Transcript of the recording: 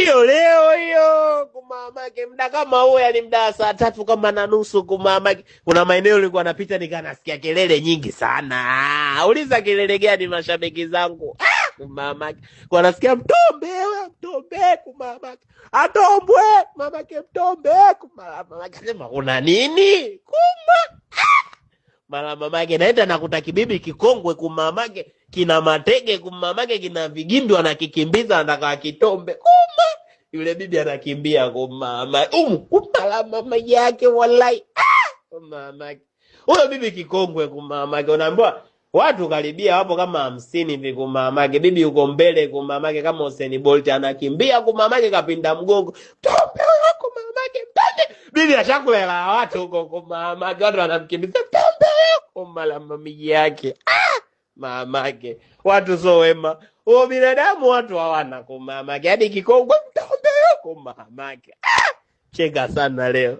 Hiyo leo hiyo kumamake muda kama huo, yani muda saa 3 kama na nusu kumamake. Kuna maeneo nilikuwa napita nikanasikia kelele nyingi sana. Uliza kelele gani mashabiki zangu? Kumamake. Kwa nasikia mtombe kumamake. Atombwe mamake mtombe kumamake. Sema una nini? Mara mamake naenda nakuta kibibi kikongwe kumamake, kina matege kumamake, kina vigimbi wanakikimbiza anataka kitombe. Yule bibi anakimbia kumama. Kumala mama yake wallahi. Kumamake. Huyo bibi kikongwe kumamake. Unaambiwa watu karibia hapo kama 50 hivi kumamake. Bibi yuko mbele kumamake kama Usain Bolt anakimbia kumamake kapinda mgongo. Tombe kumamake mtande. Bibi ashakulela watu huko kumamake. Watu wanamkimbiza tombe kumala mama yake. Mamake. Watu so wema. Huo binadamu watu hawana kumamake. Hadi kikongwe mtombe kumamake. Cheka sana leo.